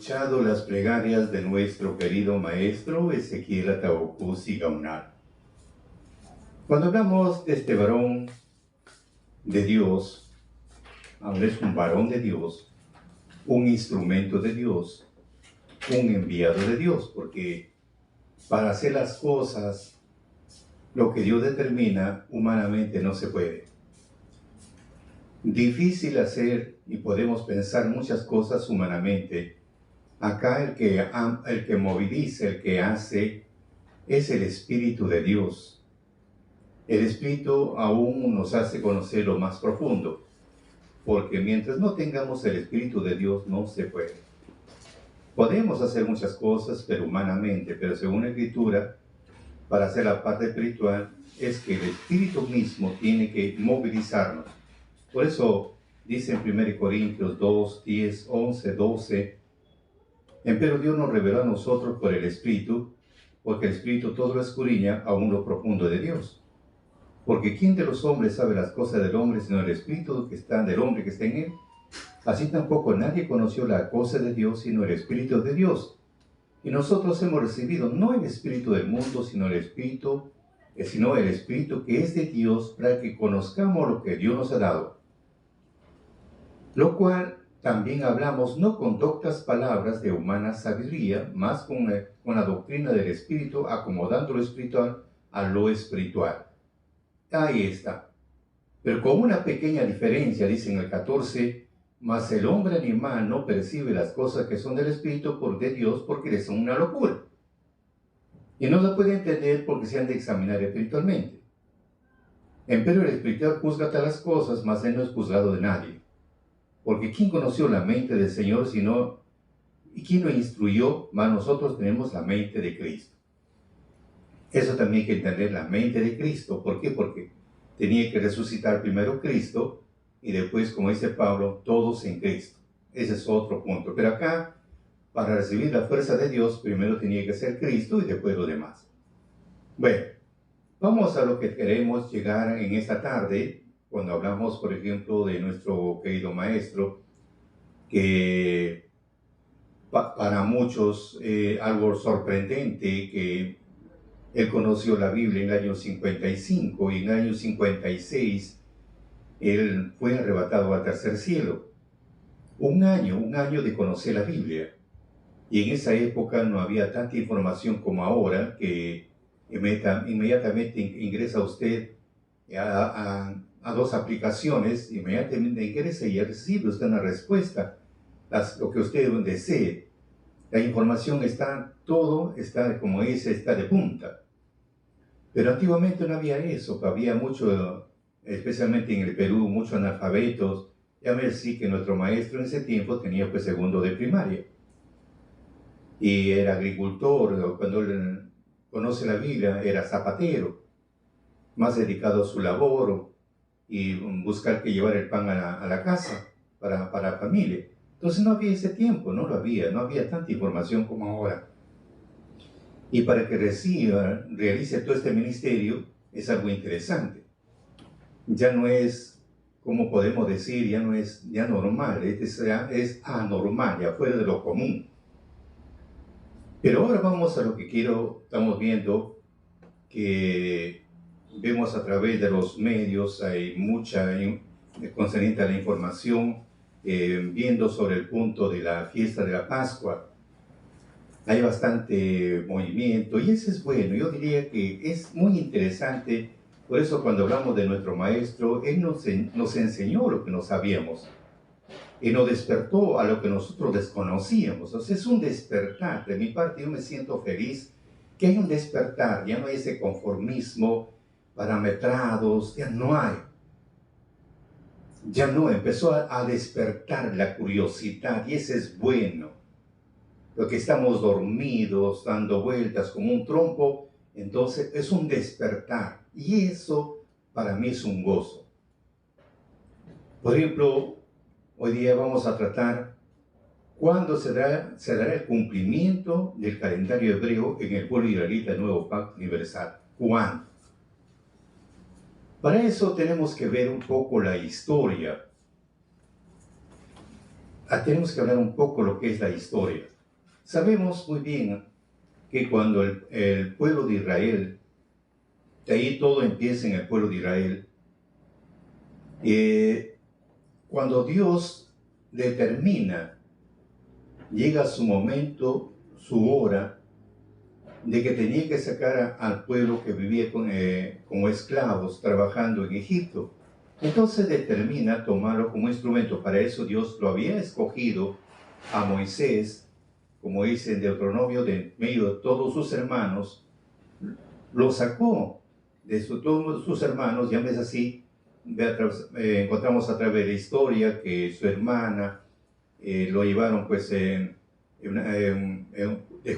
Escuchado las plegarias de nuestro querido maestro Ezequiel Atahualcuz Gaunal. Cuando hablamos de este varón de Dios, ahora es un varón de Dios, un instrumento de Dios, un enviado de Dios, porque para hacer las cosas, lo que Dios determina, humanamente no se puede. Difícil hacer y podemos pensar muchas cosas humanamente. Acá el que moviliza, el que hace, es el Espíritu de Dios. El Espíritu aún nos hace conocer lo más profundo, porque mientras no tengamos el Espíritu de Dios no se puede. Podemos hacer muchas cosas, pero humanamente, pero según la Escritura, para hacer la parte espiritual, es que el Espíritu mismo tiene que movilizarnos. Por eso dice en 1 Corintios 2, 10, 11, 12, empero Dios nos reveló a nosotros por el Espíritu, porque el Espíritu todo lo escudriña aún lo profundo de Dios. Porque ¿quién de los hombres sabe las cosas del hombre sino el Espíritu del hombre que está en él? Así tampoco nadie conoció la cosa de Dios sino el Espíritu de Dios. Y nosotros hemos recibido no el Espíritu del mundo, sino el Espíritu que es de Dios, para que conozcamos lo que Dios nos ha dado. Lo cual también hablamos no con doctas palabras de humana sabiduría, más con la doctrina del Espíritu, acomodando lo espiritual a lo espiritual. Ahí está. Pero con una pequeña diferencia, dice en el 14, mas el hombre animal no percibe las cosas que son del Espíritu de Dios, porque les son una locura. Y no la puede entender porque se han de examinar espiritualmente. Empero el espiritual juzga todas las cosas, mas él no es juzgado de nadie. Porque ¿quién conoció la mente del Señor y quién lo instruyó? Mas nosotros tenemos la mente de Cristo. Eso también hay que entender, la mente de Cristo. ¿Por qué? Porque tenía que resucitar primero Cristo y después, como dice Pablo, todos en Cristo. Ese es otro punto. Pero acá, para recibir la fuerza de Dios, primero tenía que ser Cristo y después lo demás. Bueno, vamos a lo que queremos llegar en esta tarde, cuando hablamos, por ejemplo, de nuestro querido maestro, que para muchos algo sorprendente, que él conoció la Biblia en el año 55 y en el año 56 él fue arrebatado al tercer cielo. Un año de conocer la Biblia. Y en esa época no había tanta información como ahora, que inmediatamente ingresa usted a dos aplicaciones, inmediatamente ingresa y recibe usted una respuesta, lo que usted desee. La información todo está, como dice, está de punta. Pero antiguamente no había eso, había mucho, especialmente en el Perú, muchos analfabetos. Ya ver sí que nuestro maestro en ese tiempo tenía pues segundo de primaria. Y era agricultor, cuando él conoce la Biblia, era zapatero, más dedicado a su labor y buscar que llevar el pan a la casa para la familia. Entonces no había ese tiempo, no había tanta información como ahora. Y para que realice todo este ministerio, es algo interesante. Ya no es, como podemos decir, ya no es ya normal, es anormal, ya fuera de lo común. Pero ahora vamos a lo que estamos viendo, que vemos a través de los medios, hay mucha concerniente a la información, viendo sobre el punto de la fiesta de la Pascua. Hay bastante movimiento y eso es bueno. Yo diría que es muy interesante. Por eso cuando hablamos de nuestro maestro, él nos enseñó lo que no sabíamos y nos despertó a lo que nosotros desconocíamos. O sea, es un despertar. De mi parte yo me siento feliz que hay un despertar. Ya no hay ese conformismo, parametrados, ya no hay. Ya no, empezó a despertar la curiosidad y eso es bueno. Lo que estamos dormidos, dando vueltas como un trompo, entonces es un despertar. Y eso para mí es un gozo. Por ejemplo, hoy día vamos a tratar cuándo se dará el cumplimiento del calendario hebreo en el pueblo israelita del nuevo pacto universal. ¿Cuándo? Para eso tenemos que ver un poco la historia. tenemos que hablar un poco lo que es la historia. Sabemos muy bien que cuando el pueblo de Israel, de ahí todo empieza en el pueblo de Israel, cuando Dios determina, llega su momento, su hora, de que tenía que sacar al pueblo que vivía como esclavos trabajando en Egipto. Entonces determina tomarlo como instrumento. Para eso Dios lo había escogido a Moisés, como dice en Deuteronomio, de medio de todos sus hermanos, lo sacó de todos sus hermanos, ya ves así, encontramos a través de la historia que su hermana lo llevaron pues de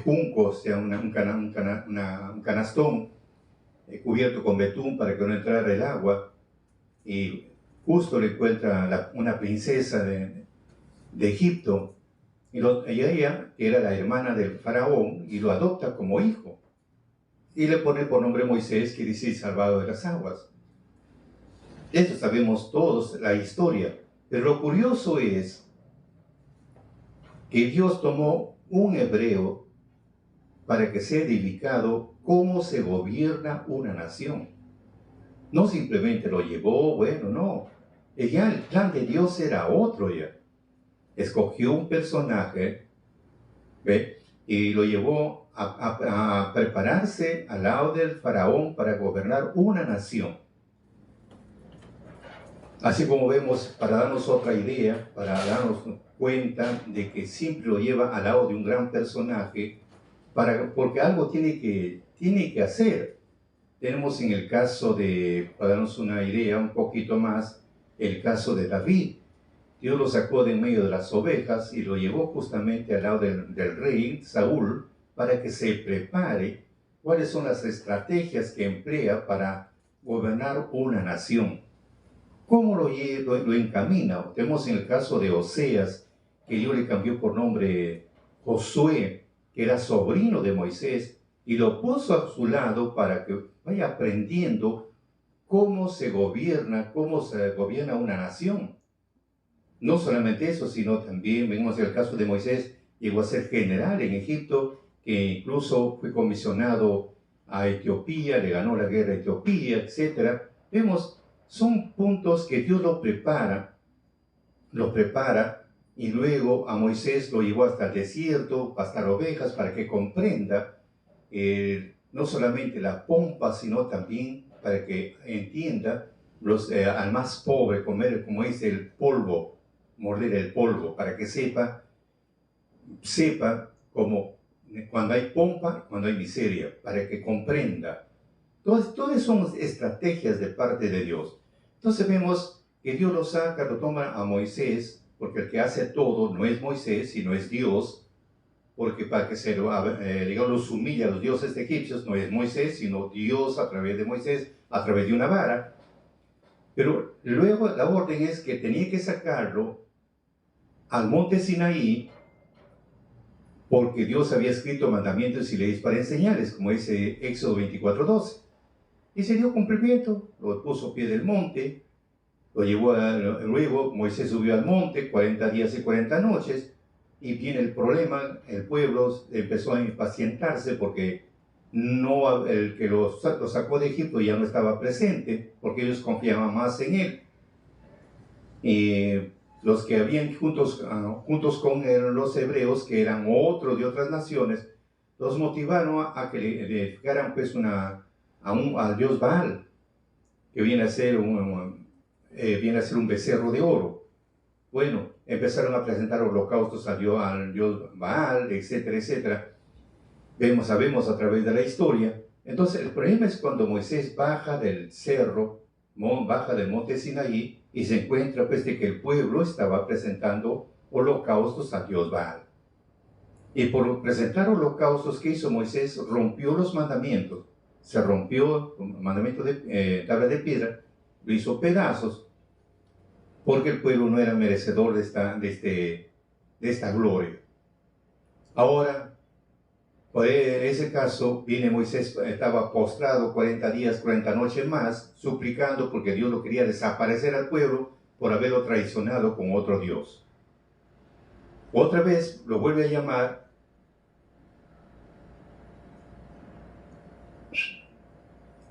juncos, o sea, un canastón cubierto con betún para que no entrara el agua, y justo le encuentra una princesa de Egipto, y ella, que era la hermana del faraón, y lo adopta como hijo, y le pone por nombre Moisés, que dice salvado de las aguas. Eso sabemos todos, la historia, pero lo curioso es que Dios tomó un hebreo para que sea edificado cómo se gobierna una nación. No simplemente lo llevó, bueno, no. Ya el plan de Dios era otro ya. Escogió un personaje, ¿ve? Y lo llevó a prepararse al lado del faraón para gobernar una nación. Así como vemos, para darnos otra idea, para darnos cuenta de que siempre lo lleva al lado de un gran personaje, porque algo tiene que hacer. Tenemos en el caso de, para darnos una idea un poquito más, el caso de David. Dios lo sacó de en medio de las ovejas y lo llevó justamente al lado del rey Saúl para que se prepare cuáles son las estrategias que emplea para gobernar una nación. ¿Cómo lo encamina? Tenemos en el caso de Oseas, que Dios le cambió por nombre Josué, que era sobrino de Moisés, y lo puso a su lado para que vaya aprendiendo cómo se gobierna una nación. No solamente eso, sino también vemos el caso de Moisés, llegó a ser general en Egipto, que incluso fue comisionado a Etiopía, le ganó la guerra a Etiopía, etc. Vemos, son puntos que Dios lo prepara, y luego a Moisés lo llevó hasta el desierto, pastar ovejas, para que comprenda no solamente la pompa, sino también para que entienda al más pobre comer, como dice, el polvo, morder el polvo, para que sepa como cuando hay pompa, cuando hay miseria, para que comprenda. Todas son estrategias de parte de Dios. Entonces vemos que Dios lo saca, lo toma a Moisés, porque el que hace todo no es Moisés, sino es Dios, porque para que digamos, los humilla a los dioses egipcios no es Moisés, sino Dios a través de Moisés, a través de una vara. Pero luego la orden es que tenía que sacarlo al monte Sinaí, porque Dios había escrito mandamientos y leyes para enseñarles, como dice Éxodo 24:12. Y se dio cumplimiento, lo puso a pie del monte, lo llevó luego Moisés subió al monte 40 días y 40 noches, y viene el problema, el pueblo empezó a impacientarse porque el que lo sacó de Egipto ya no estaba presente, porque ellos confiaban más en él. Y los que habían juntos con los hebreos, que eran otros de otras naciones, los motivaron a que le edificaran pues al dios Baal, que viene a ser un becerro de oro. Bueno, empezaron a presentar holocaustos al dios Baal, etcétera, etcétera. Sabemos a través de la historia. Entonces el problema es cuando Moisés baja del cerro, baja del monte Sinaí, y se encuentra pues de que el pueblo estaba presentando holocaustos al dios Baal. Y por presentar holocaustos, ¿qué hizo Moisés? Rompió los mandamientos. Se rompió el mandamiento de tabla de piedra, lo hizo pedazos, porque el pueblo no era merecedor de esta gloria. Ahora, por ese caso, viene Moisés, estaba postrado 40 días, 40 noches más, suplicando porque Dios lo quería desaparecer al pueblo por haberlo traicionado con otro Dios. Otra vez lo vuelve a llamar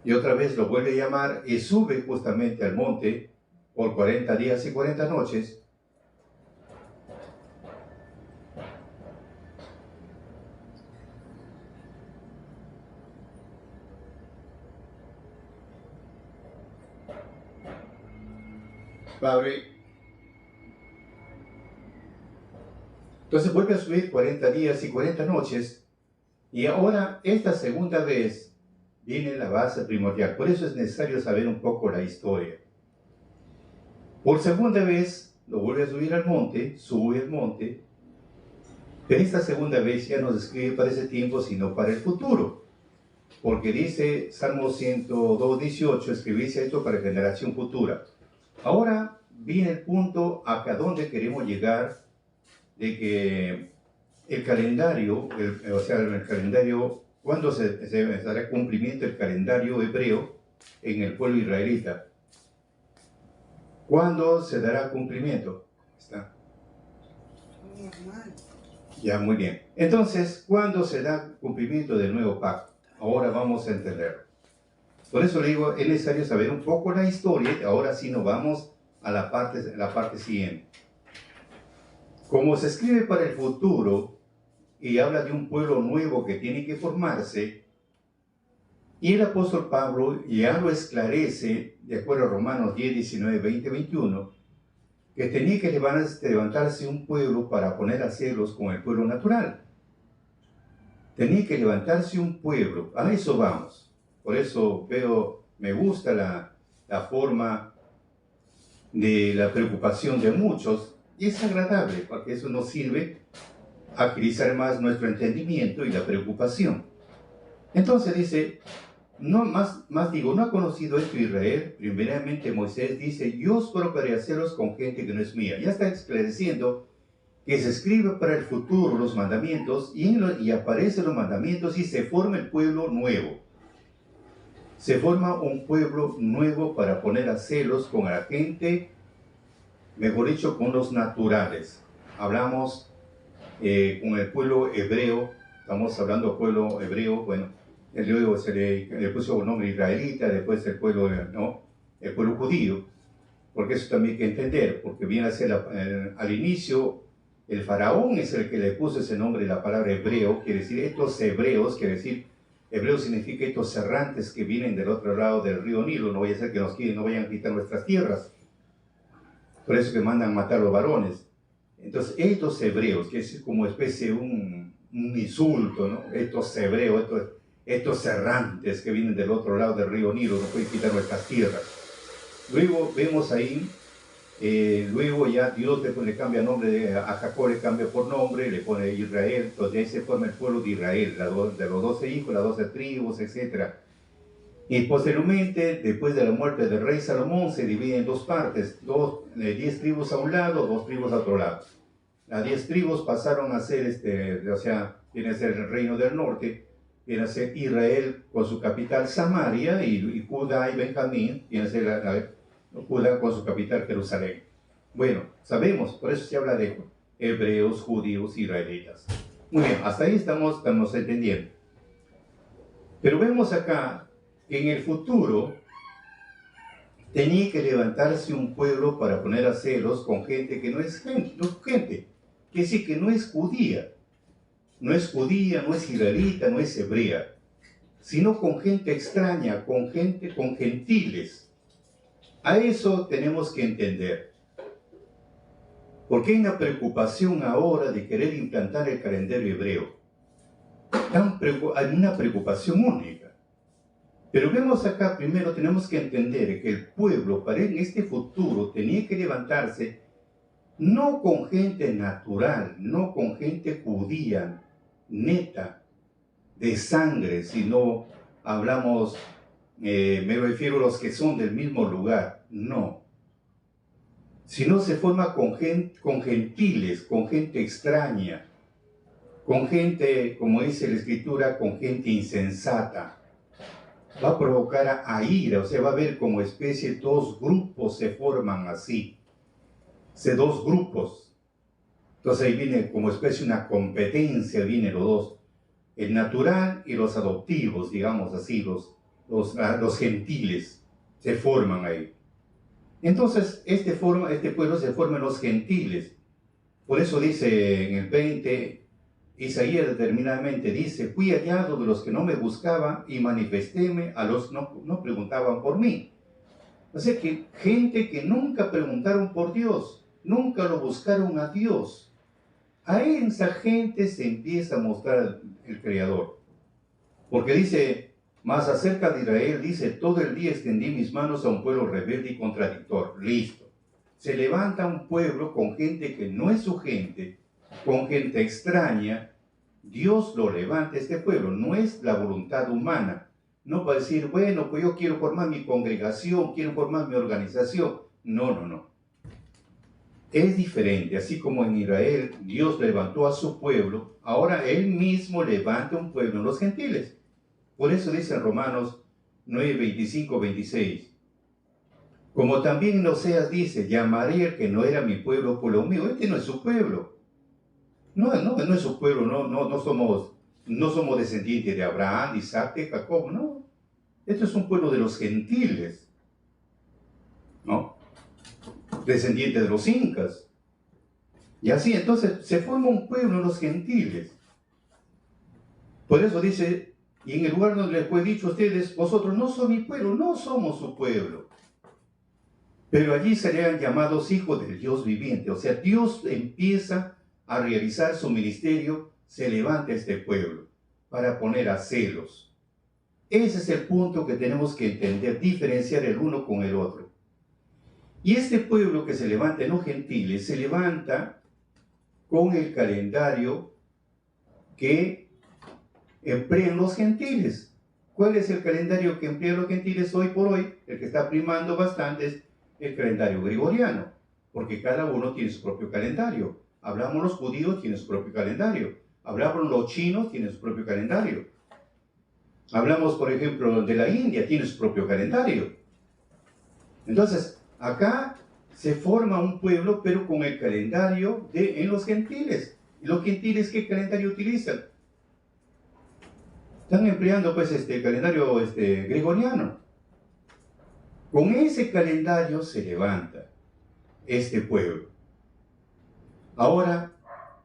y otra vez lo vuelve a llamar y sube justamente al monte por 40 días y 40 noches. Padre. Entonces vuelve a subir 40 días y 40 noches. Y ahora, esta segunda vez, viene la base primordial. Por eso es necesario saber un poco la historia. Por segunda vez, lo vuelve a subir al monte, sube al monte. Pero esta segunda vez ya no se escribe para ese tiempo, sino para el futuro. Porque dice Salmo 102:18, escribirse esto para generación futura. Ahora viene el punto a dónde queremos llegar, de que el calendario, el calendario, ¿cuándo se dará cumplimiento el calendario hebreo en el pueblo israelita? ¿Cuándo se dará cumplimiento? ¿Está? Ya, muy bien. Entonces, ¿cuándo se da cumplimiento del nuevo pacto? Ahora vamos a entenderlo. Por eso le digo, es necesario saber un poco la historia. Ahora sí nos vamos a la parte siguiente. Como se escribe para el futuro y habla de un pueblo nuevo que tiene que formarse, y el apóstol Pablo ya lo esclarece, de acuerdo a Romanos 10, 19, 20, 21, que tenía que levantarse un pueblo para poner a celos con el pueblo natural. Tenía que levantarse un pueblo, a eso vamos. Por eso me gusta la forma de la preocupación de muchos, y es agradable, porque eso nos sirve a agilizar más nuestro entendimiento y la preocupación. Entonces dice, no ha conocido esto Israel. Primeramente Moisés dice, yo os provocaré a haceros con gente que no es mía. Ya está esclareciendo que se escribe para el futuro los mandamientos, y aparecen los mandamientos y se forma el pueblo nuevo. Se forma un pueblo nuevo para poner a celos con la gente, mejor dicho, con los naturales. Hablamos con el pueblo hebreo, estamos hablando del pueblo hebreo, bueno, luego se le puso un nombre israelita, después el pueblo judío, porque eso también hay que entender, porque viene a ser al inicio, el faraón es el que le puso ese nombre, la palabra hebreo, quiere decir estos hebreos, quiere decir, hebreo significa estos errantes que vienen del otro lado del río Nilo, no vaya a ser que no vayan a quitar nuestras tierras, por eso que mandan matar a los varones. Entonces, estos hebreos, que es como especie de un insulto, ¿no? Estos hebreos, estos errantes que vienen del otro lado del río Nilo, no pueden quitar nuestras tierras. Luego vemos ahí, luego ya Dios le cambia nombre, a Jacob le cambia por nombre, le pone Israel, entonces ahí se forma el pueblo de Israel, de los 12 hijos, las 12 tribus, etc. Y posteriormente, después de la muerte del rey Salomón, se divide en dos partes, 10 tribus a un lado, 2 tribus a otro lado. Las 10 tribus pasaron a ser, viene a ser el reino del norte, viene a ser Israel con su capital Samaria, y Judá y Benjamín, viene a ser Judá con su capital Jerusalén. Bueno, sabemos, por eso se habla de hebreos, judíos, israelitas. Muy bien, hasta ahí estamos entendiendo. Pero vemos acá que en el futuro tenía que levantarse un pueblo para poner a celos con gente que no es gente, que decir que no es judía, no es israelita, no es hebrea, sino con gente extraña, con gentiles. A eso tenemos que entender. Porque hay una preocupación ahora de querer implantar el calendario hebreo. Hay una preocupación única. Pero vemos acá, primero tenemos que entender que el pueblo, para en este futuro, tenía que levantarse no con gente natural, no con gente judía, neta, de sangre, sino hablamos, me refiero a los que son del mismo lugar, no. Sino se forma con gentiles, con gente extraña, con gente, como dice la Escritura, con gente insensata. Va a provocar a ira, o sea, va a haber como especie, 2 grupos se forman así. Dos grupos. Entonces ahí viene como especie una competencia, vienen los dos, el natural y los adoptivos, digamos así, los gentiles se forman ahí. Entonces este pueblo se forma en los gentiles. Por eso dice en el 20, Isaías determinadamente dice, fui hallado de los que no me buscaban y manifestéme a los que no preguntaban por mí. O sea que gente que nunca preguntaron por Dios, nunca lo buscaron a Dios. A esa gente se empieza a mostrar el Creador. Porque dice, más acerca de Israel, dice, todo el día extendí mis manos a un pueblo rebelde y contradictor. Listo. Se levanta un pueblo con gente que no es su gente, con gente extraña. Dios lo levanta este pueblo, no es la voluntad humana. No va a decir, bueno, pues yo quiero formar mi congregación, quiero formar mi organización. No, no, no. Es diferente, así como en Israel Dios levantó a su pueblo, ahora Él mismo levanta un pueblo en los gentiles. Por eso dice en Romanos 9, 25, 26, como también en Oseas dice, llamaré al que no era mi pueblo, pueblo mío. Este no es su pueblo. No es su pueblo, no somos descendientes de Abraham, Isaac, de Jacob, no. Este es un pueblo de los gentiles, ¿no? Descendientes de los incas. Y así, entonces, se forma un pueblo en los gentiles. Por eso dice, y en el lugar donde les fue dicho a ustedes, vosotros no son mi pueblo, no somos su pueblo. Pero allí serían llamados hijos del Dios viviente. O sea, Dios empieza a realizar su ministerio, se levanta este pueblo para poner a celos. Ese es el punto que tenemos que entender, diferenciar el uno con el otro. Y este pueblo que se levanta en los gentiles, se levanta con el calendario que emplean los gentiles. ¿Cuál es el calendario que emplean los gentiles hoy por hoy? El que está primando bastante es el calendario gregoriano, porque cada uno tiene su propio calendario. Hablamos los judíos, tienen su propio calendario. Hablamos los chinos, tienen su propio calendario. Hablamos, por ejemplo, de la India, tiene su propio calendario. Entonces, acá se forma un pueblo, pero con el calendario en los gentiles. ¿Y los gentiles qué calendario utilizan? Están empleando pues el calendario gregoriano. Con ese calendario se levanta este pueblo. Ahora,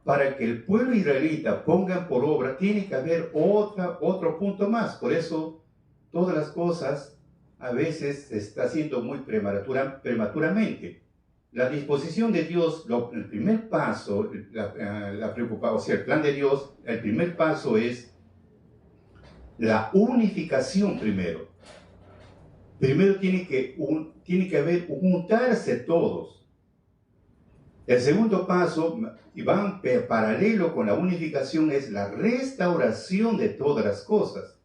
para que el pueblo israelita ponga por obra, tiene que haber otro punto más. Por eso, todas las cosas a veces se está haciendo muy prematuramente. La disposición de Dios, el primer paso, la preocupación, o sea, el plan de Dios, el primer paso es la unificación primero. Primero tiene que haber juntarse todos. El segundo paso, y van paralelo con la unificación, es la restauración de todas las cosas.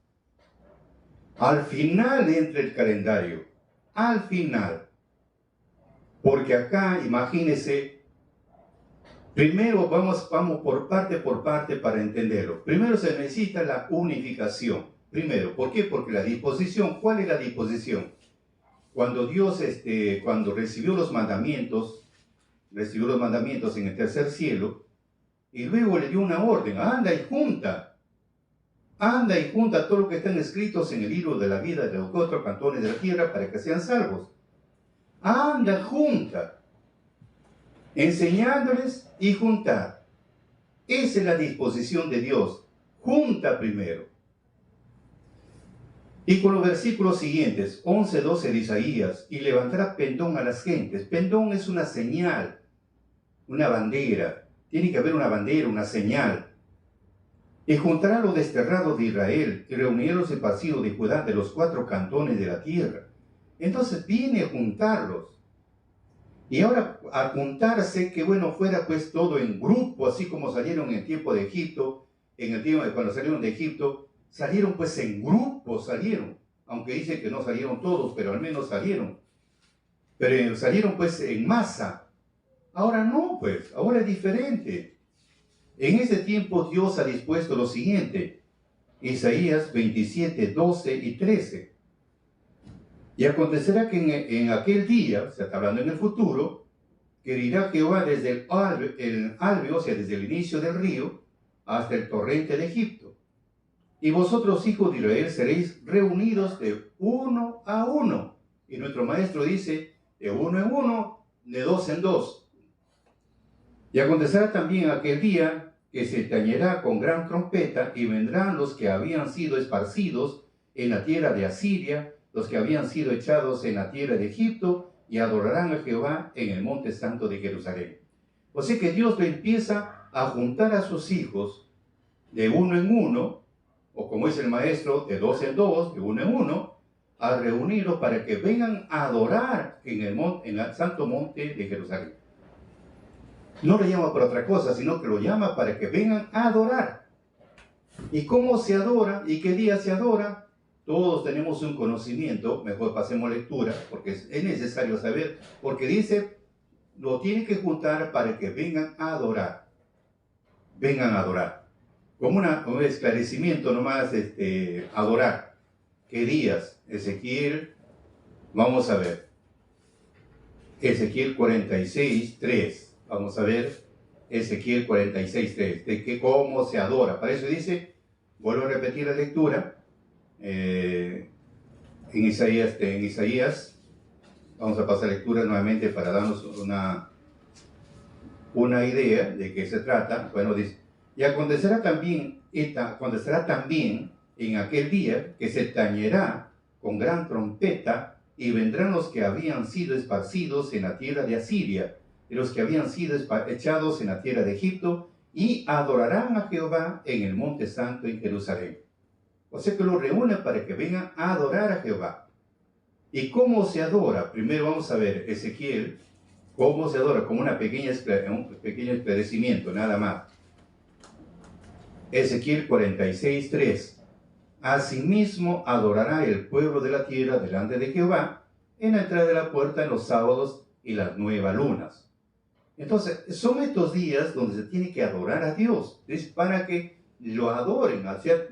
Al final entra el calendario. Al final. Porque acá, imagínense, primero vamos por parte para entenderlo. Primero se necesita la unificación. Primero, ¿por qué? Porque la disposición, ¿cuál es la disposición? Cuando Dios, cuando recibió los mandamientos en el tercer cielo, y luego le dio una orden, anda y junta todo lo que están escritos en el libro de la vida de los 4 cantones de la tierra para que sean salvos. Anda, junta, enseñándoles y juntar. Esa es la disposición de Dios. Junta primero. Y con los versículos siguientes, 11, 12 de Isaías, y levantará pendón a las gentes. Pendón es una señal, una bandera. Tiene que haber una bandera, una señal. Y juntará los desterrados de Israel, y reunirá los esparcidos de Judá de los 4 cantones de la tierra. Entonces viene a juntarlos. Y ahora a juntarse, que bueno fuera pues todo en grupo, así como salieron en el tiempo de Egipto, en el tiempo de cuando salieron de Egipto, salieron pues en grupo, aunque dicen que no salieron todos, pero al menos salieron. Pero salieron pues en masa. Ahora no, pues, ahora es diferente. En ese tiempo Dios ha dispuesto lo siguiente, Isaías 27, 12 y 13. Y acontecerá que en aquel día, se está hablando en el futuro, que dirá Jehová desde el albe, o sea, desde el inicio del río, hasta el torrente de Egipto. Y vosotros, hijos de Israel, seréis reunidos de uno a uno. Y nuestro maestro dice, de uno en uno, de dos en dos. Y acontecerá también aquel día que se tañerá con gran trompeta, y vendrán los que habían sido esparcidos en la tierra de Asiria, los que habían sido echados en la tierra de Egipto, y adorarán a Jehová en el monte santo de Jerusalén. O sea que Dios le empieza a juntar a sus hijos de uno en uno, o como es el maestro, de dos en dos, de uno en uno, a reunirlos para que vengan a adorar en el santo monte de Jerusalén. No lo llama por otra cosa, sino que lo llama para que vengan a adorar. ¿Y cómo se adora? ¿Y qué día se adora? Todos tenemos un conocimiento, mejor pasemos lectura, porque es necesario saber, porque dice, lo tienen que juntar para que vengan a adorar. Vengan a adorar. Como un esclarecimiento nomás, adorar. ¿Qué días? Ezequiel, vamos a ver. Ezequiel 46:3. Vamos a ver Ezequiel 46:3. De que cómo se adora. Para eso dice, vuelvo a repetir la lectura. En Isaías, vamos a pasar lectura nuevamente para darnos una idea de qué se trata. Bueno, dice, y acontecerá también en aquel día que se tañerá con gran trompeta, y vendrán los que habían sido esparcidos en la tierra de Asiria, y los que habían sido echados en la tierra de Egipto, y adorarán a Jehová en el monte santo en Jerusalén. O sea que los reúne para que vengan a adorar a Jehová. ¿Y cómo se adora? Primero vamos a ver Ezequiel, cómo se adora, como un pequeño esclarecimiento, nada más. Ezequiel 46:3. Asimismo adorará el pueblo de la tierra delante de Jehová en la entrada de la puerta en los sábados y las nuevas lunas. Entonces, son estos días donde se tiene que adorar a Dios. Es para que lo adoren, hace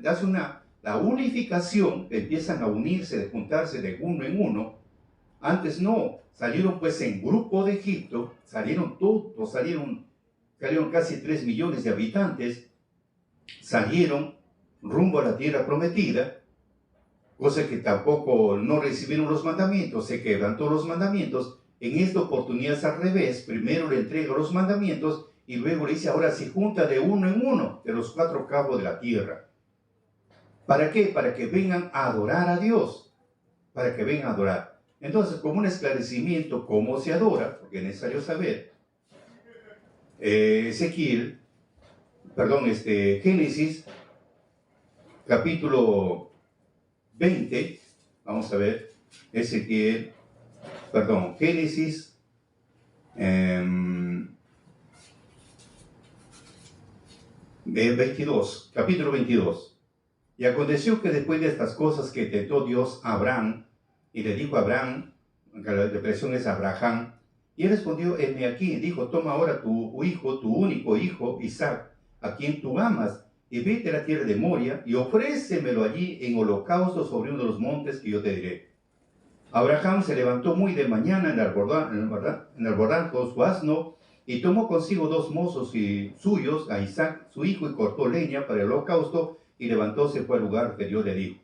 la unificación, empiezan a unirse, de juntarse de uno en uno. Antes no, salieron pues en grupo de Egipto, salieron todos, salieron casi 3 millones de habitantes, salieron rumbo a la tierra prometida, cosa que tampoco no recibieron los mandamientos, se quebrantó los mandamientos. En esta oportunidad es al revés, primero le entrega los mandamientos y luego le dice, ahora se junta de uno en uno, de los 4 cabos de la tierra. ¿Para qué? Para que vengan a adorar a Dios, para que vengan a adorar. Entonces, como un esclarecimiento, ¿cómo se adora? Porque es necesario saber. Génesis, capítulo 20, vamos a ver, Génesis, capítulo 22. Y aconteció que después de estas cosas que tentó Dios a Abraham, y le dijo a Abraham, la expresión es Abraham, y él respondió, heme aquí, dijo, toma ahora tu hijo, tu único hijo, Isaac, a quien tú amas, y vete a la tierra de Moria, y ofrécemelo allí en holocausto sobre uno de los montes que yo te diré. Abraham se levantó muy de mañana en el bordajo su asno, y tomó consigo 2 mozos suyos, a Isaac su hijo, y cortó leña para el holocausto, y levantóse fue al lugar que Dios le dijo.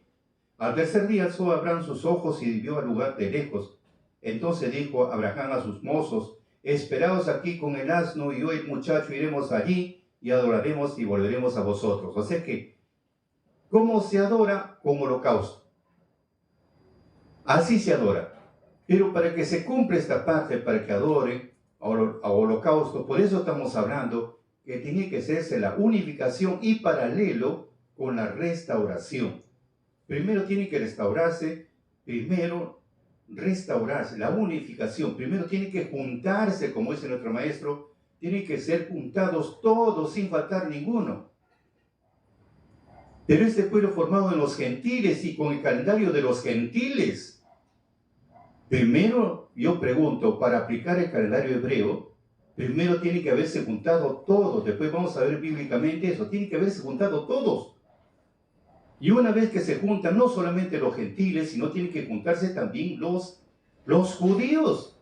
Al tercer día alzó Abraham sus ojos y vio al lugar de lejos. Entonces dijo Abraham a sus mozos, esperaos aquí con el asno, y yo y el muchacho iremos allí, y adoraremos y volveremos a vosotros. O sea que, ¿cómo se adora? Con holocausto. Así se adora. Pero para que se cumpla esta parte, para que adoren a holocausto, por eso estamos hablando que tiene que hacerse la unificación y paralelo con la restauración. Primero tiene que restaurarse, la unificación. Primero tiene que juntarse, como dice nuestro maestro, tienen que ser juntados todos sin faltar ninguno. Pero este pueblo formado en los gentiles y con el calendario de los gentiles. Primero, yo pregunto, para aplicar el calendario hebreo, primero tiene que haberse juntado todos. Después vamos a ver bíblicamente eso. Tiene que haberse juntado todos. Y una vez que se juntan, no solamente los gentiles, sino tienen que juntarse también los judíos.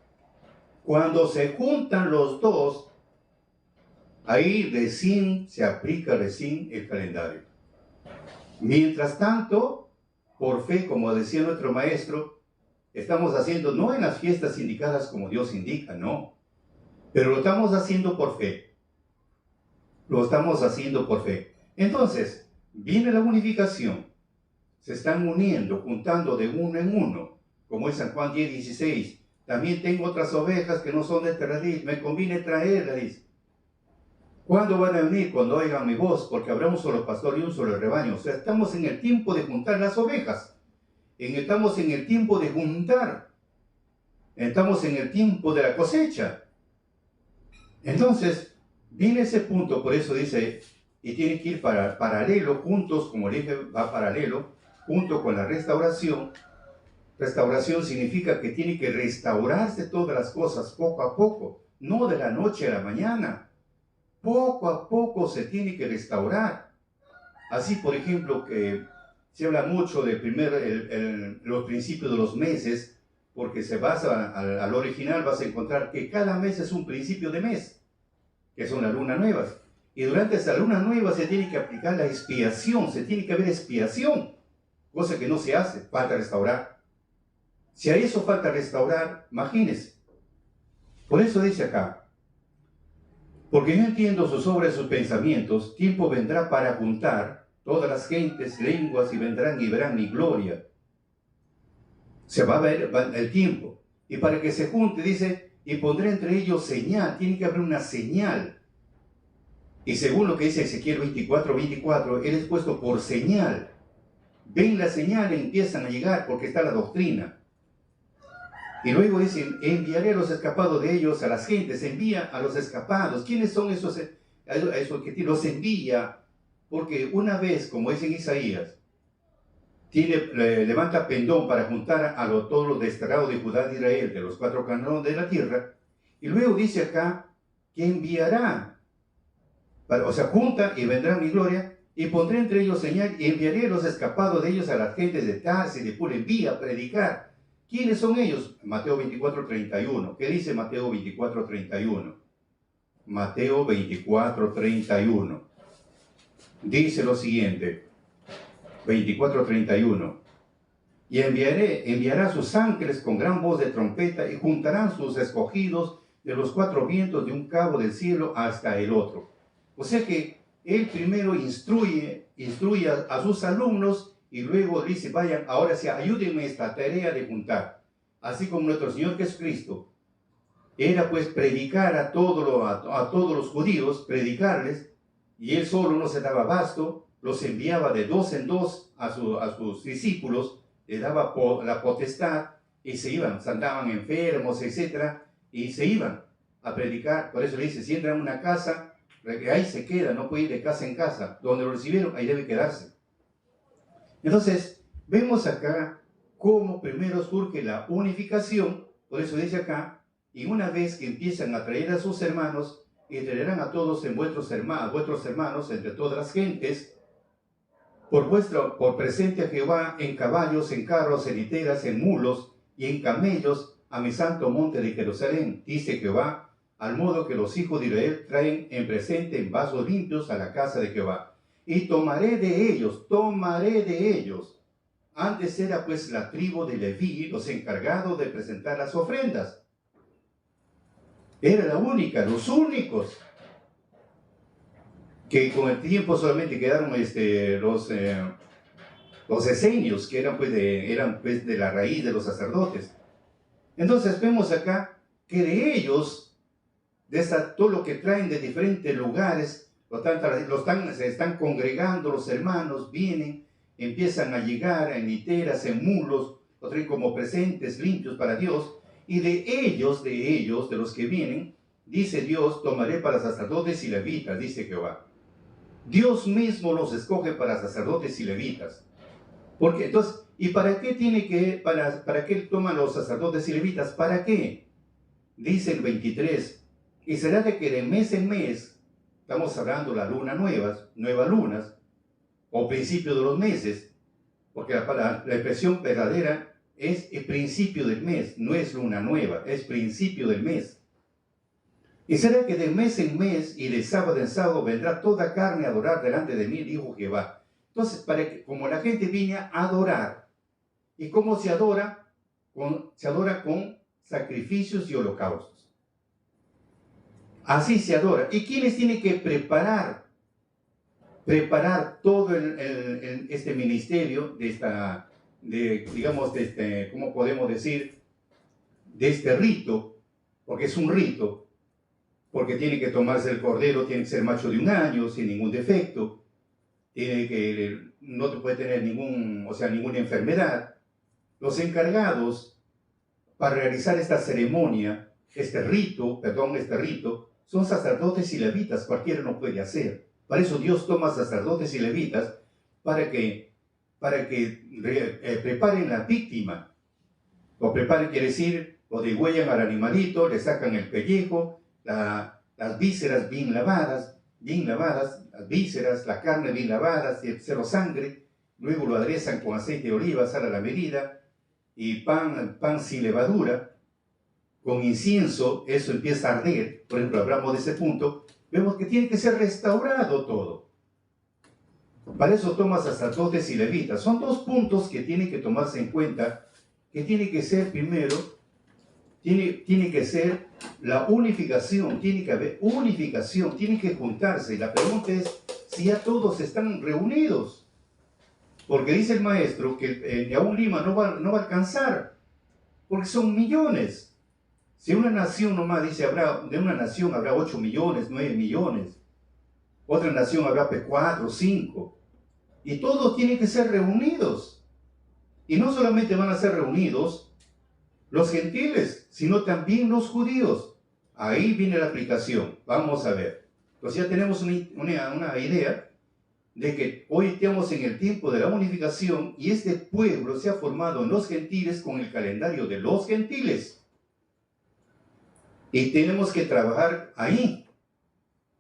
Cuando se juntan los dos, ahí recién se aplica recién el calendario. Mientras tanto, por fe, como decía nuestro maestro, estamos haciendo, no en las fiestas indicadas como Dios indica, no, pero lo estamos haciendo por fe. Lo estamos haciendo por fe. Entonces, viene la unificación. Se están uniendo, juntando de uno en uno, como es San Juan 10:16. También tengo otras ovejas que no son de este redil, me conviene traerlas, dice. ¿Cuándo van a venir? Cuando oigan mi voz, porque habrá un solo pastor y un solo rebaño. O sea, estamos en el tiempo de juntar las ovejas. Estamos en el tiempo de juntar. Estamos en el tiempo de la cosecha. Entonces, viene ese punto, por eso dice, y tiene que ir paralelo, juntos, como le dije, va paralelo, junto con la restauración. Restauración significa que tiene que restaurarse todas las cosas poco a poco, no de la noche a la mañana. Poco a poco se tiene que restaurar. Así, por ejemplo, que se habla mucho de los principios de los meses, porque se basa al original, vas a encontrar que cada mes es un principio de mes, que son las lunas nuevas. Y durante esa luna nueva se tiene que aplicar la expiación, se tiene que haber expiación, cosa que no se hace, falta restaurar. Si a eso falta restaurar, imagínense. Por eso dice acá, porque yo entiendo sus obras y sus pensamientos, tiempo vendrá para juntar todas las gentes, lenguas, y vendrán y verán mi gloria. Se va a ver el tiempo. Y para que se junte, dice, y pondré entre ellos señal, tiene que haber una señal. Y según lo que dice Ezequiel 24:24, él es puesto por señal. Ven la señal y empiezan a llegar porque está la doctrina. Y luego dicen, enviaré a los escapados de ellos a las gentes, envía a los escapados. ¿Quiénes son esos que los envía? Porque una vez, como dice en Isaías, levanta pendón para juntar a todos los desterrados de Judá de Israel, de los 4 cantos de la tierra. Y luego dice acá que enviará, o sea, junta y vendrá mi gloria, y pondré entre ellos señal, y enviaré a los escapados de ellos a las gentes de Tarsis, de Pura, envía a predicar. ¿Quiénes son ellos? Mateo 24:31. ¿Qué dice Mateo 24:31? Mateo 24:31. Dice lo siguiente, 24:31. Y enviará sus ángeles con gran voz de trompeta y juntarán sus escogidos de los 4 vientos de un cabo del cielo hasta el otro. O sea que él primero instruye a sus alumnos y luego dice, vayan, ahora sí, ayúdenme esta tarea de juntar. Así como nuestro Señor Jesucristo era pues predicar a todos los judíos, predicarles, y él solo no se daba abasto, los enviaba de 2 en 2 a sus discípulos, les daba la potestad, y se iban, andaban enfermos, etc., y se iban a predicar. Por eso le dice, si entra en una casa, ahí se queda, no puede ir de casa en casa, donde lo recibieron, ahí debe quedarse. Entonces, vemos acá cómo primero surge la unificación, por eso dice acá, y una vez que empiezan a traer a sus hermanos, y traerán a todos en vuestros hermanos, entre todas las gentes, por presente a Jehová en caballos, en carros, en literas, en mulos y en camellos, a mi santo monte de Jerusalén, dice Jehová, al modo que los hijos de Israel traen en presente en vasos limpios a la casa de Jehová. Y tomaré de ellos. Antes era pues la tribu de Leví los encargados de presentar las ofrendas. Era la única, los únicos, que con el tiempo solamente quedaron los esenios, que eran pues de la raíz de los sacerdotes. Entonces vemos acá que de ellos, todo lo que traen de diferentes lugares, se están congregando los hermanos, vienen, empiezan a llegar en literas, en mulos, lo traen como presentes limpios para Dios, y de ellos, de los que vienen, dice Dios, tomaré para sacerdotes y levitas, dice Jehová. Dios mismo los escoge para sacerdotes y levitas. Porque entonces, ¿y para qué para qué toman los sacerdotes y levitas? ¿Para qué? Dice el 23, y será de que de mes en mes, estamos hablando de las lunas nuevas lunas, o principio de los meses, porque la expresión verdadera es el principio del mes, no es luna nueva, es principio del mes. Y será que de mes en mes y de sábado en sábado vendrá toda carne a adorar delante de mí, dijo Jehová. Entonces, como la gente viene a adorar, ¿y cómo se adora? Se adora con sacrificios y holocaustos. Así se adora. ¿Y quiénes tienen que preparar todo este ministerio ¿cómo podemos decir? De este rito, porque es un rito, porque tiene que tomarse el cordero, tiene que ser macho de 1 año, sin ningún defecto, no te puede tener ninguna enfermedad. Los encargados para realizar esta ceremonia, este rito, son sacerdotes y levitas, cualquiera no puede hacer. Para eso Dios toma sacerdotes y levitas para que preparen la víctima. Lo preparen quiere decir, lo degüellan al animalito, le sacan el pellejo, las vísceras bien lavadas, las vísceras, la carne bien lavada, cero sangre, luego lo aderezan con aceite de oliva, sal a la medida, y pan sin levadura, con incienso, eso empieza a arder. Por ejemplo, hablamos de ese punto, vemos que tiene que ser restaurado todo. Para eso toma sacerdotes y levitas. Son 2 puntos que tienen que tomarse en cuenta, que tiene que ser primero, tiene que ser la unificación, tiene que haber unificación, tiene que juntarse. Y la pregunta es si ya todos están reunidos. Porque dice el maestro que aún Lima no va a alcanzar, porque son millones. Si una nación nomás dice, de una nación habrá 8 millones, 9 millones. Otra nación habrá 4, 5. Y todos tienen que ser reunidos. Y no solamente van a ser reunidos los gentiles, sino también los judíos. Ahí viene la aplicación. Vamos a ver. Entonces ya tenemos una idea de que hoy estamos en el tiempo de la unificación y este pueblo se ha formado en los gentiles con el calendario de los gentiles. Y tenemos que trabajar ahí,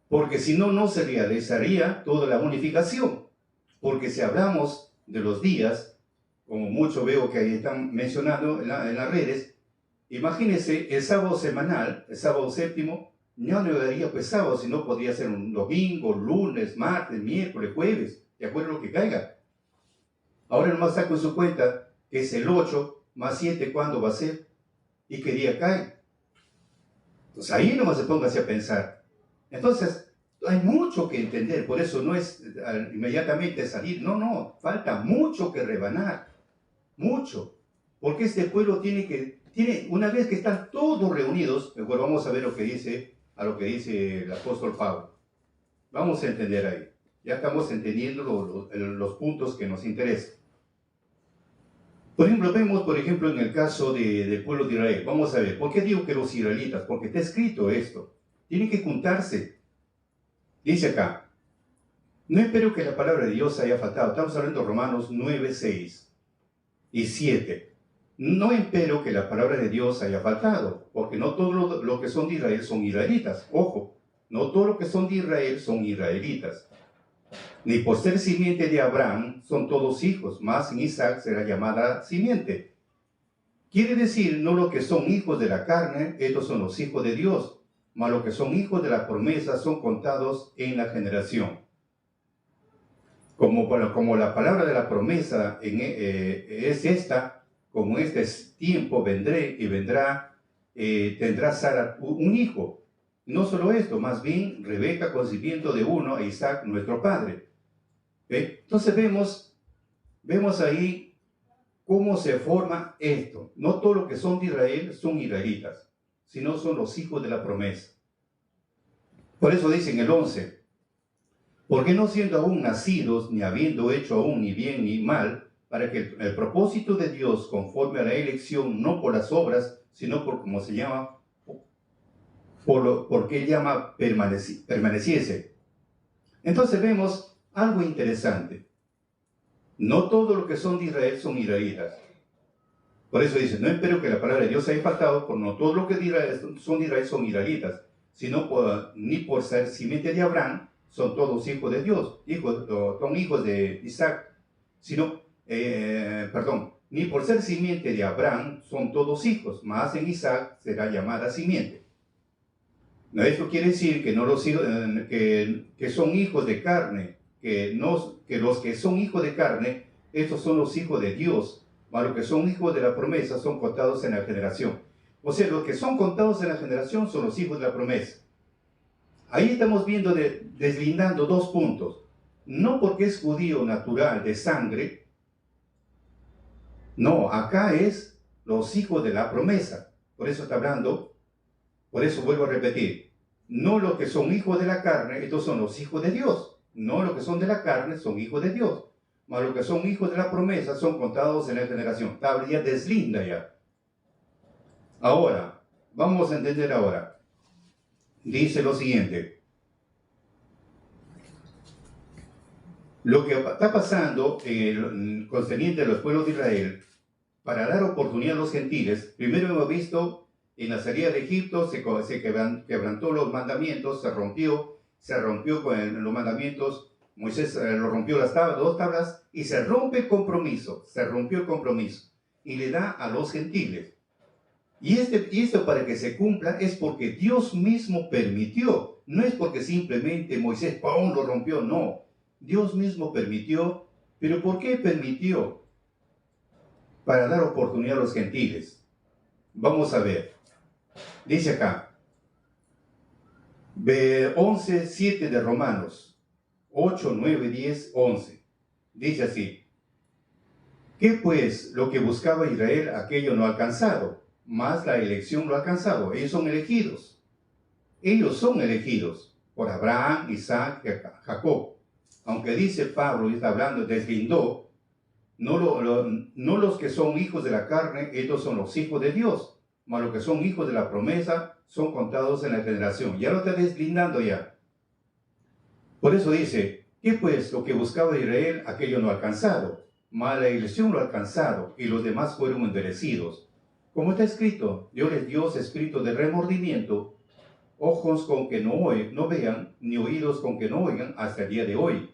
porque si no, no se realizaría toda la unificación. Porque si hablamos de los días, como mucho veo que ahí están mencionando en las redes, imagínense el sábado semanal, el sábado séptimo, no le daría pues sábado, sino podría ser un domingo, lunes, martes, miércoles, jueves, de acuerdo a lo que caiga. Ahora nomás saco en su cuenta que es el 8 más 7, ¿cuándo va a ser? ¿Y qué día cae? Entonces ahí nomás se póngase a pensar. Entonces, hay mucho que entender, por eso no es inmediatamente salir, no, falta mucho que rebanar, mucho, porque este pueblo una vez que están todos reunidos, mejor vamos a ver lo que dice el apóstol Pablo. Vamos a entender ahí, ya estamos entendiendo los puntos que nos interesan. Por ejemplo, vemos, en el caso del pueblo de Israel. Vamos a ver, ¿por qué digo que los israelitas? Porque está escrito esto. Tienen que juntarse. Dice acá, no espero que la palabra de Dios haya faltado. Estamos hablando de Romanos 9, 6 y 7. No espero que la palabra de Dios haya faltado, porque no todos los que son de Israel son israelitas. Ojo, no todos los que son de Israel son israelitas. Ni por ser simiente de Abraham son todos hijos, más en Isaac será llamada simiente. Quiere decir, no los que son hijos de la carne, estos son los hijos de Dios, mas los que son hijos de la promesa son contados en la generación. Como la palabra de la promesa es esta, como este tiempo vendré y tendrá Sara un hijo. No solo esto, más bien Rebeca concibiendo de uno a Isaac nuestro padre. Entonces vemos ahí cómo se forma esto. No todos los que son de Israel son israelitas, sino son los hijos de la promesa. Por eso dice en el 11, porque no siendo aún nacidos, ni habiendo hecho aún ni bien ni mal, para que el propósito de Dios conforme a la elección, no por las obras, sino por como se llama, porque él llama permaneciese. Entonces vemos algo interesante. No todos los que son de Israel son israelitas. Por eso dice, no espero que la palabra de Dios haya faltado, por no todos los que son de Israel son israelitas, sino ni por ser simiente de Abraham, son todos hijos de Dios, son hijos de Isaac, sino, ni por ser simiente de Abraham son todos hijos, mas en Isaac será llamada simiente. No, esto quiere decir que, no los hijos, que son hijos de carne, que los que son hijos de carne, estos son los hijos de Dios, mas los que son hijos de la promesa son contados en la generación. O sea, los que son contados en la generación son los hijos de la promesa. Ahí estamos viendo, deslindando dos puntos. No porque es judío natural de sangre, no, acá es los hijos de la promesa. Por eso está hablando, por eso vuelvo a repetir, no los que son hijos de la carne, estos son los hijos de Dios. No los que son de la carne son hijos de Dios. Mas los que son hijos de la promesa son contados en la generación. Ya deslinda ya. Ahora, vamos a entender ahora. Dice lo siguiente. Lo que está pasando concerniente a los pueblos de Israel, para dar oportunidad a los gentiles, primero hemos visto en la salida de Egipto, se quebrantó los mandamientos, se rompió con los mandamientos, Moisés lo rompió las dos tablas, y se rompe el compromiso, y le da a los gentiles. Y esto para que se cumpla es porque Dios mismo permitió, no es porque simplemente Moisés, ¡pum!, lo rompió, no. Dios mismo permitió, pero ¿por qué permitió? Para dar oportunidad a los gentiles. Vamos a ver. Dice acá, 11:7 de Romanos, 8, 9, 10, 11. Dice así, ¿qué pues lo que buscaba Israel, aquello no ha alcanzado? Más la elección lo ha alcanzado. Ellos son elegidos. Ellos son elegidos por Abraham, Isaac y Jacob. Aunque dice Pablo, y está hablando, deslindó, no los que son hijos de la carne, estos son los hijos de Dios, mas los que son hijos de la promesa son contados en la generación. Ya lo está deslindando ya. Por eso dice, ¿qué pues lo que buscaba Israel, aquello no ha alcanzado? Mas la elección lo ha alcanzado, y los demás fueron endurecidos. Como está escrito, Dios les dio espíritu de remordimiento, ojos con que no vean, ni oídos con que no oigan, hasta el día de hoy.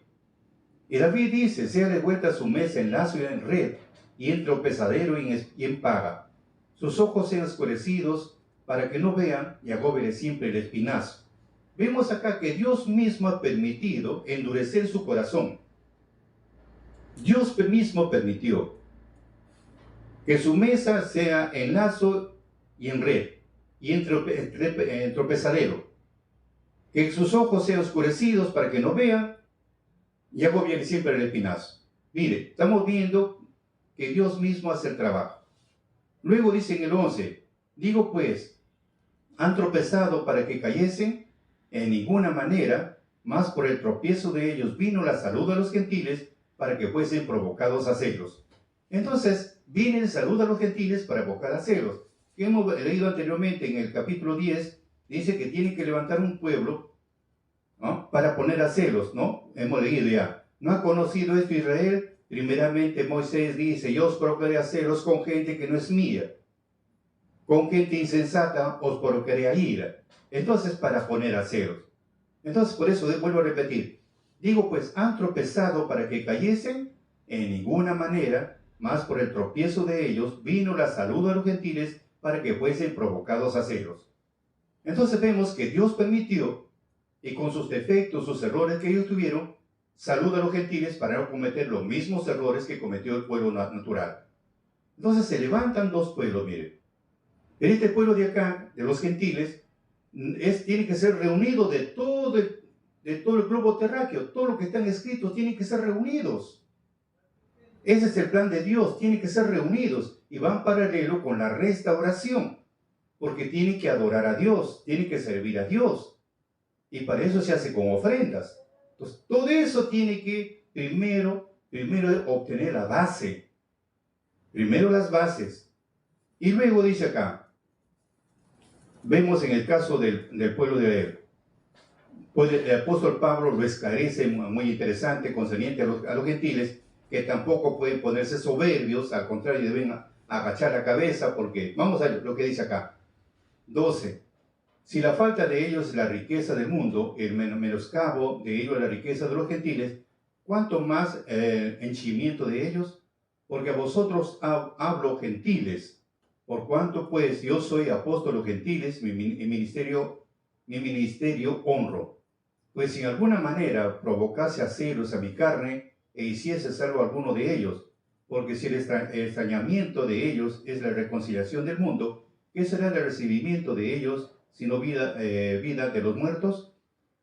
Y David dice, sea devuelta su mesa en lazo y en red, y en tropezadero y en paga. Sus ojos sean oscurecidos, para que no vean, y agóbele siempre el espinazo. Vemos acá que Dios mismo ha permitido endurecer su corazón. Dios mismo permitió que su mesa sea en lazo y en red, y en tropezadero. Que sus ojos sean oscurecidos para que no vean, y agobien siempre el espinazo. Mire, estamos viendo que Dios mismo hace el trabajo. Luego dice en el 11, digo pues, han tropezado para que cayesen, en ninguna manera, mas por el tropiezo de ellos vino la salud a los gentiles para que fuesen provocados a celos. Entonces, viene el saludo a los gentiles para provocar a celos. Que hemos leído anteriormente en el capítulo 10, dice que tiene que levantar un pueblo, ¿no?, para poner a celos, ¿no? Hemos leído ya. ¿No ha conocido esto Israel? Primeramente Moisés dice, yo os provocaré a celos con gente que no es mía. Con gente insensata os provocaré a ira. Entonces, para poner a celos. Entonces, por eso vuelvo a repetir. Digo, pues, han tropezado para que cayesen, en ninguna manera, mas por el tropiezo de ellos vino la salud a los gentiles para que fuesen provocados a celos. Entonces vemos que Dios permitió, y con sus defectos, sus errores que ellos tuvieron, salud a los gentiles para no cometer los mismos errores que cometió el pueblo natural. Entonces se levantan dos pueblos, miren. En este pueblo de acá, de los gentiles, tiene que ser reunido de todo el globo terráqueo. Todo lo que están escritos tienen que ser reunidos. Ese es el plan de Dios, tienen que ser reunidos y van paralelo con la restauración, porque tienen que adorar a Dios, tienen que servir a Dios. Y para eso se hace con ofrendas. Entonces, todo eso tiene que primero obtener la base. Primero las bases. Y luego dice acá, vemos en el caso del pueblo de Israel, pues el apóstol Pablo lo esclarece muy interesante concerniente a los gentiles, que tampoco pueden ponerse soberbios, al contrario, deben agachar la cabeza, porque vamos a ver lo que dice acá. 12. Si la falta de ellos es la riqueza del mundo, el menoscabo de ellos es la riqueza de los gentiles, ¿cuánto más el henchimiento de ellos? porque a vosotros hablo gentiles, por cuanto pues yo soy apóstol de gentiles, mi ministerio honro. Pues si en alguna manera provocase a celos a mi carne, e hiciese salvo a alguno de ellos, porque si el extrañamiento de ellos es la reconciliación del mundo, ¿qué será el recibimiento de ellos, sino vida de los muertos?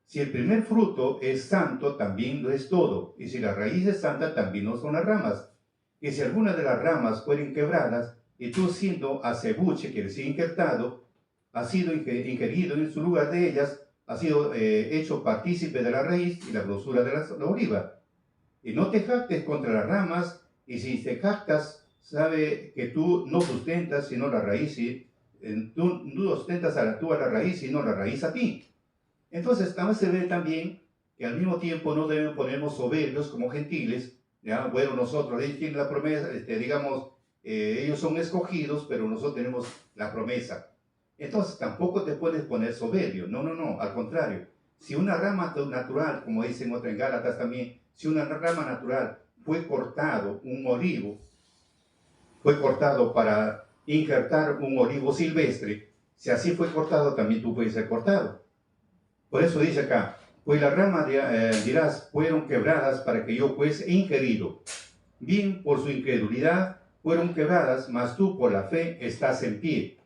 Si el primer fruto es santo, también lo es todo, y si la raíz es santa, también lo son las ramas. Y si alguna de las ramas fueren quebradas, y tú siendo acebuche, que recién injertado, has sido ingerido en su lugar de ellas, ha sido hecho partícipe de la raíz y la grosura de la oliva. Y no te jactes contra las ramas, y si te jactas, sabe que tú no sustentas sino la raíz, y tú no sustentas a la raíz, sino la raíz a ti. Entonces, se ve también que al mismo tiempo no deben ponernos soberbios como gentiles. ¿Ya? Bueno, nosotros, ellos tienen la promesa, digamos, ellos son escogidos, pero nosotros tenemos la promesa. Entonces, tampoco te puedes poner soberbio. No, no, no, al contrario. Si una rama natural, como dicen otra en Gálatas también, si una rama natural fue cortado, un olivo, fue cortado para injertar un olivo silvestre, si así fue cortado, también tú puedes ser cortado. Por eso dice acá, pues las ramas dirás, fueron quebradas para que yo fuese ingerido. Bien, por su incredulidad fueron quebradas, mas tú por la fe estás en pie.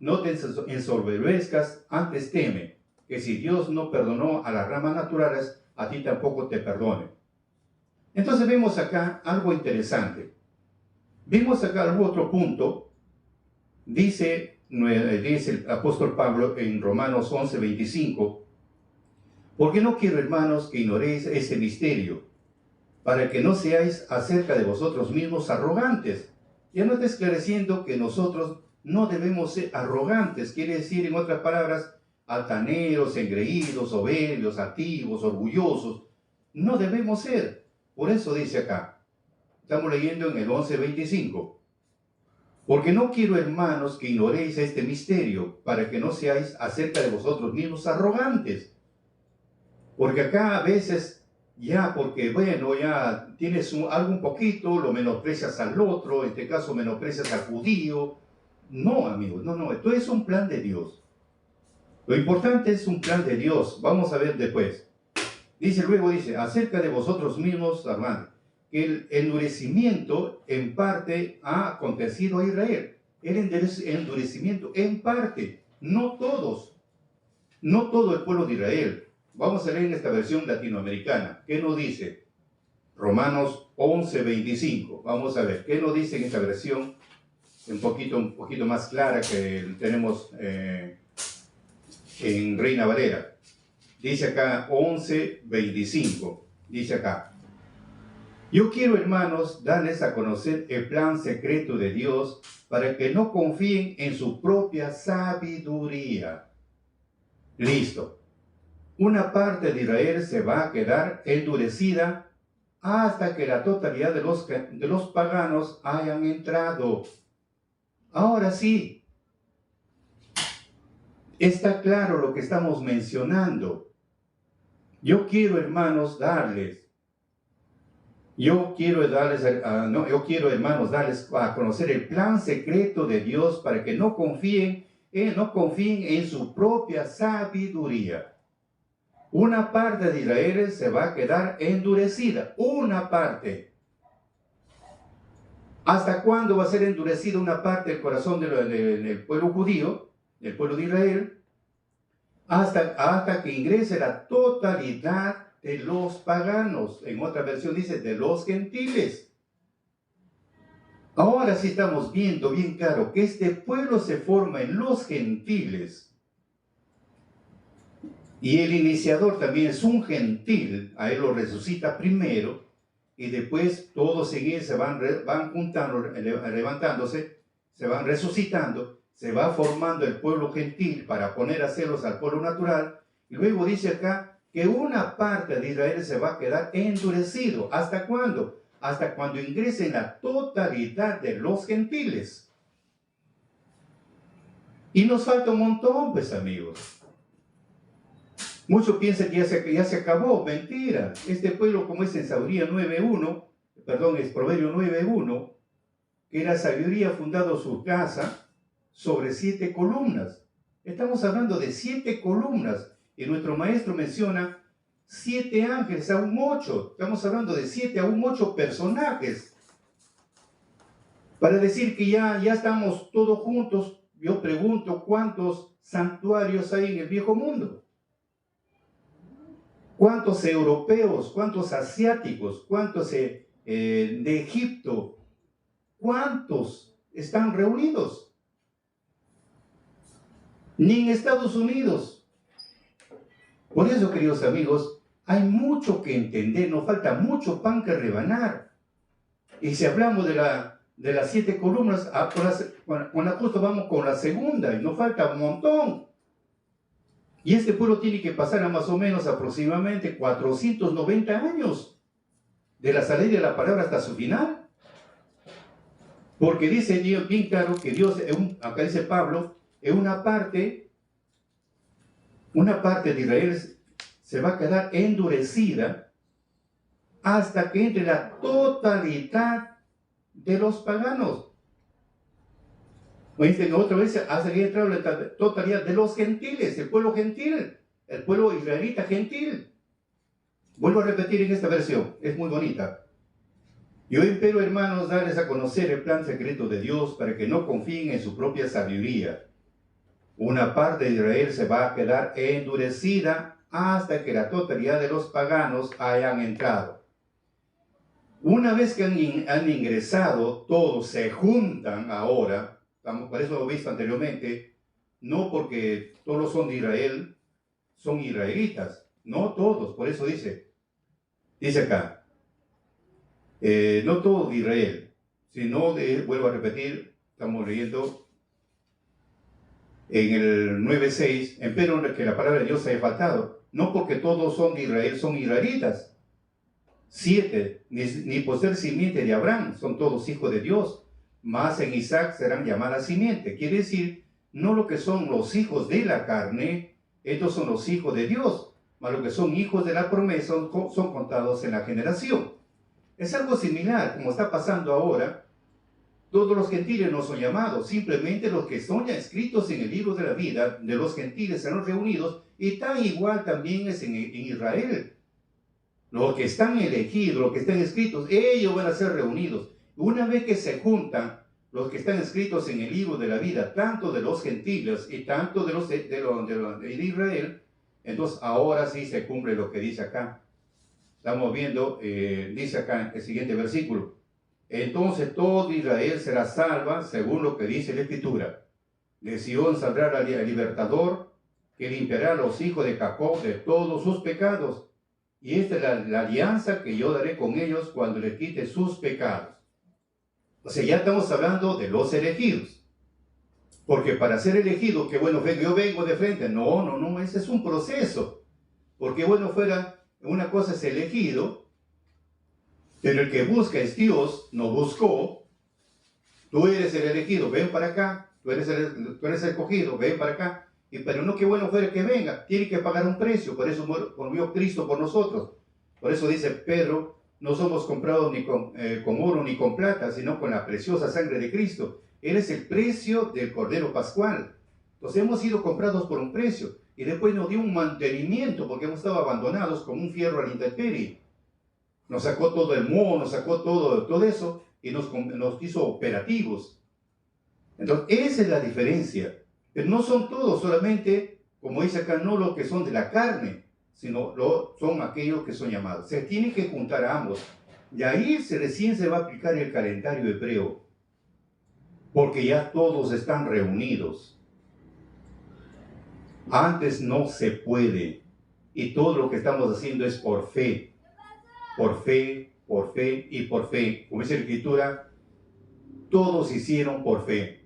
No te ensoberbezcas, antes teme, que si Dios no perdonó a las ramas naturales, a ti tampoco te perdone. Entonces vemos acá algo interesante. Vimos acá algún otro punto. Dice el apóstol Pablo en Romanos 11:25, porque no quiero, hermanos, que ignoréis este misterio, para que no seáis acerca de vosotros mismos arrogantes. Ya no está esclareciendo que nosotros no debemos ser arrogantes, quiere decir, en otras palabras, altaneros, engreídos, soberbios, altivos, orgullosos. No debemos ser. Por eso dice acá, estamos leyendo en el 11:25, porque no quiero, hermanos, que ignoréis este misterio, para que no seáis acerca de vosotros mismos arrogantes. Porque acá a veces, ya porque, bueno, ya tienes algo un poquito, lo menosprecias al otro, en este caso menosprecias al judío. No, amigos, no, no, esto es un plan de Dios. Lo importante es un plan de Dios. Vamos a ver después. Luego dice, acerca de vosotros mismos, hermanos, que el endurecimiento en parte ha acontecido a Israel. El endurecimiento en parte, no todos, no todo el pueblo de Israel. Vamos a leer en esta versión latinoamericana. ¿Qué nos dice? Romanos 11:25. Vamos a ver, ¿qué nos dice en esta versión? Un poquito más clara que tenemos en Reina Valera. Dice acá 11:25. Dice acá, yo quiero, hermanos, darles a conocer el plan secreto de Dios para que no confíen en su propia sabiduría. Listo. Una parte de Israel se va a quedar endurecida hasta que la totalidad de los paganos hayan entrado. Ahora sí, está claro lo que estamos mencionando. Yo quiero, hermanos, darles a conocer el plan secreto de Dios para que no confíen en su propia sabiduría. Una parte de Israel se va a quedar endurecida. Una parte. ¿Hasta cuándo va a ser endurecida una parte del corazón del pueblo judío, del pueblo de Israel? Hasta que ingrese la totalidad de los paganos. En otra versión dice de los gentiles. Ahora sí estamos viendo bien claro que este pueblo se forma en los gentiles. Y el iniciador también es un gentil, a él lo resucita primero, y después todos seguidos se van juntando, levantándose, se van resucitando, se va formando el pueblo gentil para poner a celos al pueblo natural, y luego dice acá que una parte de Israel se va a quedar endurecido. ¿Hasta cuándo? Hasta cuando ingresen la totalidad de los gentiles. Y nos falta un montón, pues, amigos. Muchos piensan que ya se acabó. Mentira. Este pueblo, como es en Sabiduría 9.1, es Proverbio 9.1, que la sabiduría ha fundado su casa sobre 7 columnas. Estamos hablando de 7 columnas. Y nuestro maestro menciona 7 ángeles, aún 8. Estamos hablando de 7 aún 8 personajes. Para decir que ya estamos todos juntos, yo pregunto cuántos santuarios hay en el viejo mundo. ¿Cuántos europeos, cuántos asiáticos, cuántos de Egipto, cuántos están reunidos? Ni en Estados Unidos. Por eso, queridos amigos, hay mucho que entender, nos falta mucho pan que rebanar. Y si hablamos de las 7 columnas, con la justo vamos con la segunda, y nos falta un montón. Y este pueblo tiene que pasar a más o menos aproximadamente 490 años de la salida de la palabra hasta su final. Porque dice Dios bien claro que Dios, acá dice Pablo, en una parte de Israel se va a quedar endurecida hasta que entre la totalidad de los paganos. Otra vez hasta que entre la totalidad de los gentiles, el pueblo gentil, el pueblo israelita gentil. Vuelvo a repetir en esta versión, es muy bonita. Yo espero, hermanos, darles a conocer el plan secreto de Dios para que no confíen en su propia sabiduría. Una parte de Israel se va a quedar endurecida hasta que la totalidad de los paganos hayan entrado. Una vez que han ingresado, todos se juntan ahora. Por eso lo he visto anteriormente, no porque todos son de Israel, son israelitas, no todos, por eso dice acá, no todos de Israel, sino vuelvo a repetir, estamos leyendo en el 9:6, empero que la palabra de Dios haya faltado, no porque todos son de Israel, son israelitas. 7, ni por ser simiente de Abraham, son todos hijos de Dios. Más en Isaac serán llamadas simiente. Quiere decir, no lo que son los hijos de la carne, estos son los hijos de Dios, mas lo que son hijos de la promesa son contados en la generación. Es algo similar, como está pasando ahora. Todos los gentiles no son llamados, simplemente los que son ya escritos en el libro de la vida de los gentiles serán reunidos, y tan igual también es en Israel. Los que están elegidos, los que están escritos, ellos van a ser reunidos. Una vez que se juntan los que están escritos en el libro de la vida, tanto de los gentiles y tanto de Israel, entonces ahora sí se cumple lo que dice acá. Estamos viendo, dice acá el siguiente versículo. Entonces todo Israel será salva según lo que dice la Escritura. De Sion saldrá el libertador que limpiará a los hijos de Jacob de todos sus pecados. Y esta es la alianza que yo daré con ellos cuando les quite sus pecados. O sea, ya estamos hablando de los elegidos. Porque para ser elegido, que bueno, yo vengo de frente. No, ese es un proceso. Porque bueno, una cosa es elegido, pero el que busca es Dios, no buscó. Tú eres el elegido, ven para acá. Tú eres el escogido, ven para acá. Pero no que bueno fuera que venga, tiene que pagar un precio. Por eso murió Cristo por nosotros. Por eso dice Pedro, no somos comprados ni con oro ni con plata, sino con la preciosa sangre de Cristo. Él es el precio del Cordero Pascual. Entonces hemos sido comprados por un precio. Y después nos dio un mantenimiento, porque hemos estado abandonados como un fierro a la intemperie. Nos sacó todo el moho, nos sacó todo eso, y nos hizo operativos. Entonces esa es la diferencia. Pero no son todos solamente, como dice acá, no los que son de la carne, sino son aquellos que son llamados. Se tienen que juntar a ambos. Y ahí recién se va a aplicar el calendario hebreo, porque ya todos están reunidos. Antes no se puede. Y todo lo que estamos haciendo es por fe. Por fe, por fe y por fe. Como dice la Escritura, todos hicieron por fe.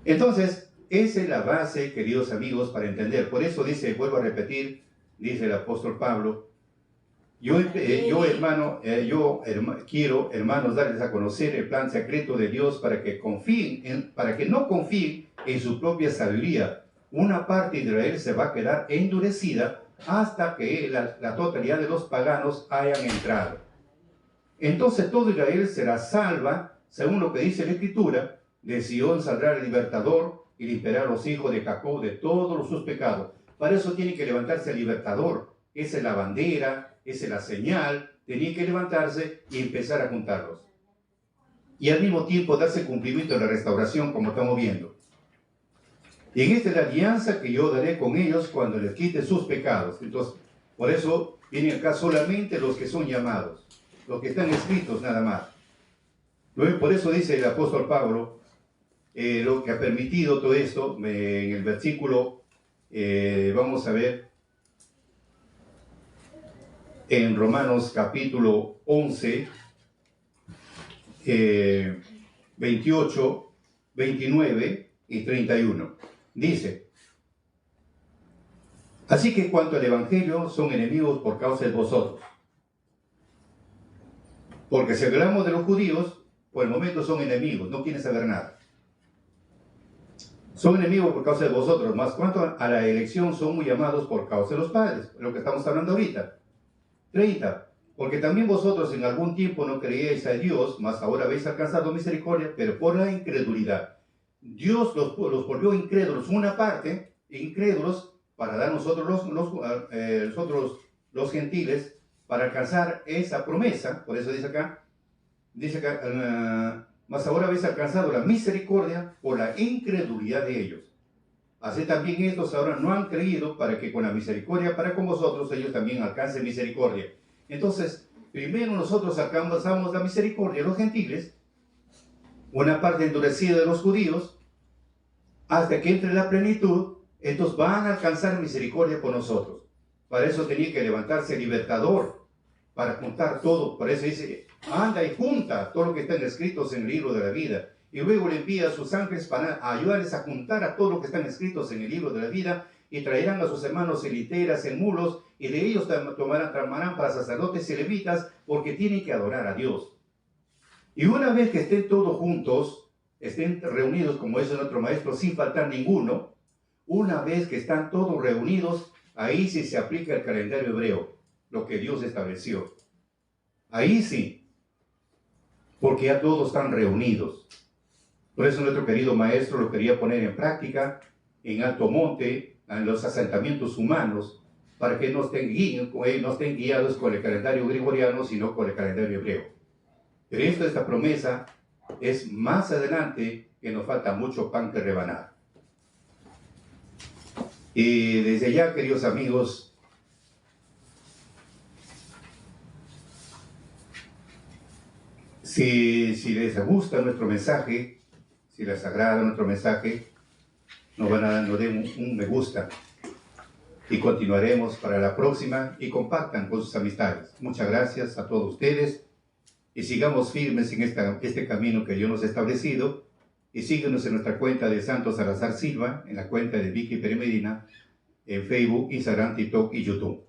Entonces, esa es la base, queridos amigos, para entender. Por eso dice, vuelvo a repetir, dice el apóstol Pablo, yo quiero, hermanos, darles a conocer el plan secreto de Dios para que no confíen en su propia sabiduría. Una parte de Israel se va a quedar endurecida hasta que la totalidad de los paganos hayan entrado. Entonces todo Israel será salva según lo que dice la Escritura, de Sion saldrá el libertador y limpiará a los hijos de Jacob de todos sus pecados. Para eso tiene que levantarse el libertador. Esa es la bandera, esa es la señal. Tenía que levantarse y empezar a juntarlos. Y al mismo tiempo darse cumplimiento a la restauración, como estamos viendo. Y en esta es la alianza que yo daré con ellos cuando les quite sus pecados. Entonces, por eso vienen acá solamente los que son llamados, los que están escritos nada más. Luego, por eso dice el apóstol Pablo, lo que ha permitido todo esto, en el versículo, vamos a ver, en Romanos capítulo 11, 28, 29 y 31. Dice: así que cuanto al Evangelio son enemigos por causa de vosotros. Porque si hablamos de los judíos, por el momento son enemigos, no quieren saber nada. Son enemigos por causa de vosotros, más cuanto a la elección son muy llamados por causa de los padres, lo que estamos hablando ahorita. 30. Porque también vosotros en algún tiempo no creíais a Dios, mas ahora habéis alcanzado misericordia, pero por la incredulidad. Dios los volvió incrédulos, una parte, incrédulos, para dar nosotros los gentiles, para alcanzar esa promesa. Por eso dice acá, mas ahora habéis alcanzado la misericordia por la incredulidad de ellos. Así también estos ahora no han creído, para que con la misericordia para con vosotros ellos también alcancen misericordia. Entonces, primero nosotros alcanzamos la misericordia de los gentiles, una parte endurecida de los judíos, hasta que entre la plenitud, estos van a alcanzar misericordia por nosotros. Para eso tenía que levantarse el libertador, para juntar todo. Por eso dice, anda y junta todo lo que están escritos en el libro de la vida. Y luego le envía a sus ángeles para ayudarles a juntar a todo lo que están escritos en el libro de la vida, y traerán a sus hermanos en literas, en mulos, y de ellos tramarán para sacerdotes y levitas, porque tienen que adorar a Dios. Y una vez que estén todos juntos, estén reunidos, como dice nuestro maestro, sin faltar ninguno, una vez que están todos reunidos, ahí sí se aplica el calendario hebreo, lo que Dios estableció. Ahí sí, porque ya todos están reunidos. Por eso nuestro querido maestro lo quería poner en práctica en alto monte, en los asentamientos humanos, para que no estén guiados con el calendario gregoriano, sino con el calendario hebreo. Pero esta promesa es más adelante, que nos falta mucho pan que rebanar. Y desde ya, queridos amigos, si les gusta nuestro mensaje, si les agrada nuestro mensaje, nos den un me gusta y continuaremos para la próxima, y compartan con sus amistades. Muchas gracias a todos ustedes y sigamos firmes en este camino que Dios nos ha establecido, y síguenos en nuestra cuenta de Santos Salazar Silva, en la cuenta de Vicky Pérez Medina, en Facebook, Instagram, TikTok y YouTube.